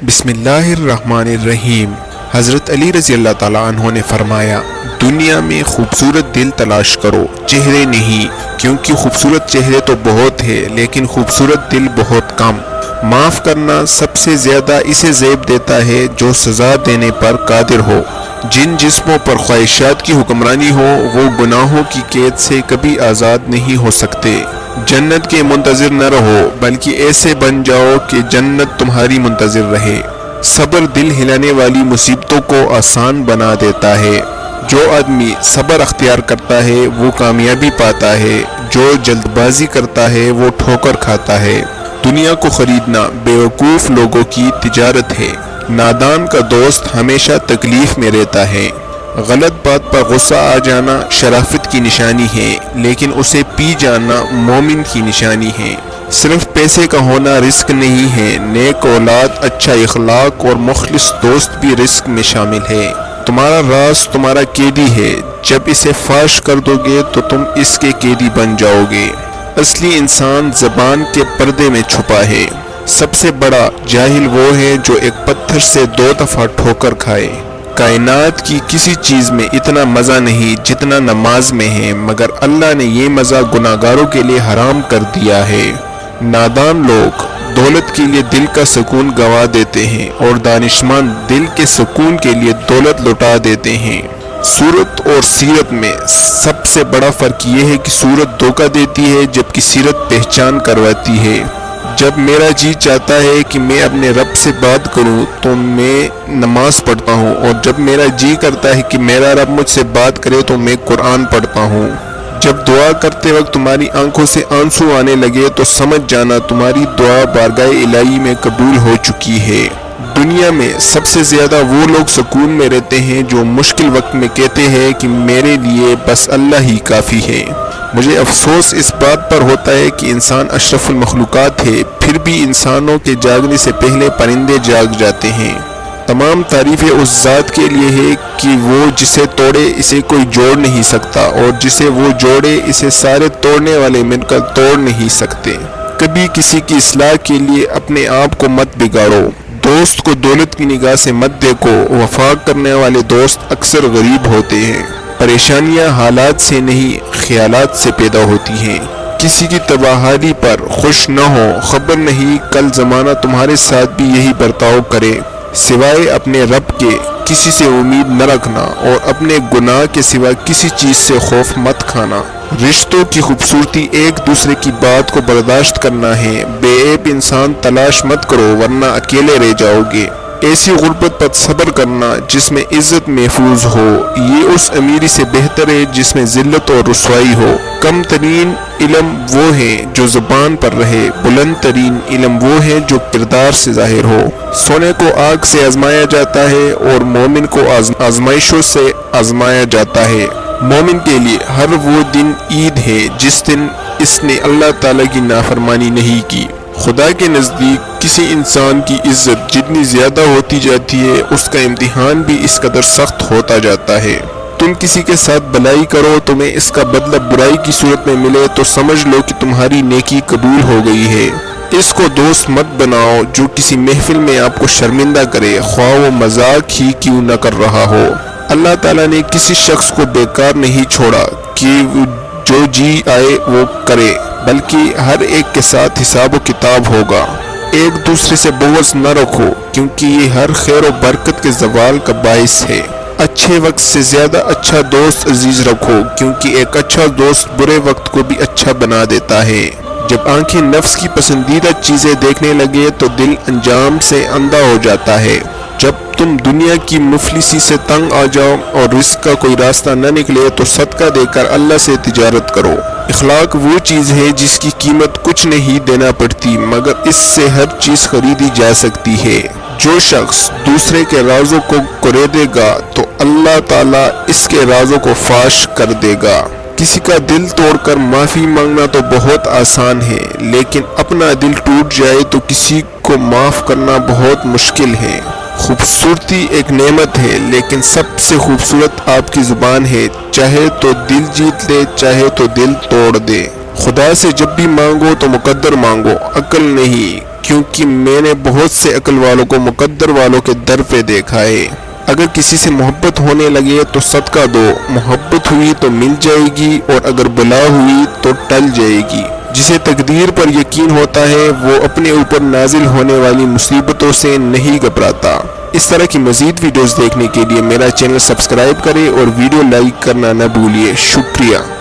بسم اللہ الرحمن الرحیم۔ حضرت علی رضی اللہ تعالیٰ عنہ نے فرمایا، دنیا میں خوبصورت دل تلاش کرو، چہرے نہیں، کیونکہ خوبصورت چہرے تو بہت ہے لیکن خوبصورت دل بہت کم۔ معاف کرنا سب سے زیادہ اسے زیب دیتا ہے جو سزا دینے پر قادر ہو۔ جن جسموں پر خواہشات کی حکمرانی ہو وہ گناہوں کی قید سے کبھی آزاد نہیں ہو سکتے۔ جنت کے منتظر نہ رہو بلکہ ایسے بن جاؤ کہ جنت تمہاری منتظر رہے۔ صبر دل ہلانے والی مصیبتوں کو آسان بنا دیتا ہے۔ جو آدمی صبر اختیار کرتا ہے وہ کامیابی پاتا ہے، جو جلد بازی کرتا ہے وہ ٹھوکر کھاتا ہے۔ دنیا کو خریدنا بیوقوف لوگوں کی تجارت ہے۔ نادان کا دوست ہمیشہ تکلیف میں رہتا ہے۔ غلط بات پر غصہ آ جانا شرافت کی نشانی ہے، لیکن اسے پی جانا مومن کی نشانی ہے۔ صرف پیسے کا ہونا رزق نہیں ہے، نیک اولاد، اچھا اخلاق اور مخلص دوست بھی رزق میں شامل ہے۔ تمہارا راز تمہارا قیدی ہے، جب اسے فاش کر دو گے تو تم اس کے قیدی بن جاؤ گے۔ اصلی انسان زبان کے پردے میں چھپا ہے۔ سب سے بڑا جاہل وہ ہے جو ایک پتھر سے 2 دفعہ ٹھوکر کھائے۔ کائنات کی کسی چیز میں اتنا مزہ نہیں جتنا نماز میں ہے، مگر اللہ نے یہ مزہ گناہگاروں کے لیے حرام کر دیا ہے۔ نادان لوگ دولت کے لیے دل کا سکون گنوا دیتے ہیں اور دانشمند دل کے سکون کے لیے دولت لٹا دیتے ہیں۔ صورت اور سیرت میں سب سے بڑا فرق یہ ہے کہ صورت دھوکہ دیتی ہے جبکہ سیرت پہچان کرواتی ہے۔ جب میرا جی چاہتا ہے کہ میں اپنے رب سے بات کروں تو میں نماز پڑھتا ہوں، اور جب میرا جی کرتا ہے کہ میرا رب مجھ سے بات کرے تو میں قرآن پڑھتا ہوں۔ جب دعا کرتے وقت تمہاری آنکھوں سے آنسو آنے لگے تو سمجھ جانا تمہاری دعا بارگاہ الہی میں قبول ہو چکی ہے۔ دنیا میں سب سے زیادہ وہ لوگ سکون میں رہتے ہیں جو مشکل وقت میں کہتے ہیں کہ میرے لیے بس اللہ ہی کافی ہے۔ مجھے افسوس اس بات پر ہوتا ہے کہ انسان اشرف المخلوقات ہے، پھر بھی انسانوں کے جاگنے سے پہلے پرندے جاگ جاتے ہیں۔ تمام تعریفیں اس ذات کے لیے ہے کہ وہ جسے توڑے اسے کوئی جوڑ نہیں سکتا، اور جسے وہ جوڑے اسے سارے توڑنے والے مل کر توڑ نہیں سکتے۔ کبھی کسی کی اصلاح کے لیے اپنے آپ کو مت بگاڑو۔ دوست کو دولت کی نگاہ سے مت دیکھو، وفا کرنے والے دوست اکثر غریب ہوتے ہیں۔ پریشانیاں حالات سے نہیں خیالات سے پیدا ہوتی ہیں۔ کسی کی تباہی پر خوش نہ ہو، خبر نہیں کل زمانہ تمہارے ساتھ بھی یہی برتاؤ کرے۔ سوائے اپنے رب کے کسی سے امید نہ رکھنا، اور اپنے گناہ کے سوا کسی چیز سے خوف مت کھانا۔ رشتوں کی خوبصورتی ایک دوسرے کی بات کو برداشت کرنا ہے۔ بے عیب انسان تلاش مت کرو ورنہ اکیلے رہ جاؤ گے۔ ایسی غربت پر صبر کرنا جس میں عزت محفوظ ہو، یہ اس امیری سے بہتر ہے جس میں ذلت اور رسوائی ہو۔ کم ترین علم وہ ہے جو زبان پر رہے، بلند ترین علم وہ ہے جو کردار سے ظاہر ہو۔ سونے کو آگ سے آزمایا جاتا ہے اور مومن کو آزمائشوں سے آزمایا جاتا ہے۔ مومن کے لیے ہر وہ دن عید ہے جس دن اس نے اللہ تعالیٰ کی نافرمانی نہیں کی۔ خدا کے نزدیک کسی انسان کی عزت جتنی زیادہ ہوتی جاتی ہے اس کا امتحان بھی اس قدر سخت ہوتا جاتا ہے۔ تم کسی کے ساتھ بلائی کرو، تمہیں اس کا بدلہ برائی کی صورت میں ملے تو سمجھ لو کہ تمہاری نیکی قبول ہو گئی ہے۔ اس کو دوست مت بناؤ جو کسی محفل میں آپ کو شرمندہ کرے، خواہ وہ مذاق ہی کیوں نہ کر رہا ہو۔ اللہ تعالیٰ نے کسی شخص کو بیکار نہیں چھوڑا کہ جو جی آئے وہ کرے، بلکہ ہر ایک کے ساتھ حساب و کتاب ہوگا۔ ایک دوسرے سے بغض نہ رکھو کیونکہ یہ ہر خیر و برکت کے زوال کا باعث ہے۔ اچھے وقت سے زیادہ اچھا دوست عزیز رکھو کیونکہ ایک اچھا دوست برے وقت کو بھی اچھا بنا دیتا ہے۔ جب آنکھیں نفس کی پسندیدہ چیزیں دیکھنے لگے تو دل انجام سے اندھا ہو جاتا ہے۔ جب تم دنیا کی مفلسی سے تنگ آ جاؤ اور رزق کا کوئی راستہ نہ نکلے تو صدقہ دے کر اللہ سے تجارت کرو۔ اخلاق وہ چیز ہے جس کی قیمت کچھ نہیں دینا پڑتی، مگر اس سے ہر چیز خریدی جا سکتی ہے۔ جو شخص دوسرے کے رازوں کو کریدے گا تو اللہ تعالیٰ اس کے رازوں کو فاش کر دے گا۔ کسی کا دل توڑ کر معافی مانگنا تو بہت آسان ہے، لیکن اپنا دل ٹوٹ جائے تو کسی کو معاف کرنا بہت مشکل ہے۔ خوبصورتی ایک نعمت ہے، لیکن سب سے خوبصورت آپ کی زبان ہے، چاہے تو دل جیت لے چاہے تو دل توڑ دے۔ خدا سے جب بھی مانگو تو مقدر مانگو، عقل نہیں، کیونکہ میں نے بہت سے عقل والوں کو مقدر والوں کے در پہ دیکھا ہے۔ اگر کسی سے محبت ہونے لگے تو صدقہ دو، محبت ہوئی تو مل جائے گی، اور اگر بلا ہوئی تو ٹل جائے گی۔ جسے تقدیر پر یقین ہوتا ہے وہ اپنے اوپر نازل ہونے والی مصیبتوں سے نہیں گھبراتا۔ اس طرح کی مزید ویڈیوز دیکھنے کے لیے میرا چینل سبسکرائب کریں اور ویڈیو لائک کرنا نہ بھولیے۔ شکریہ۔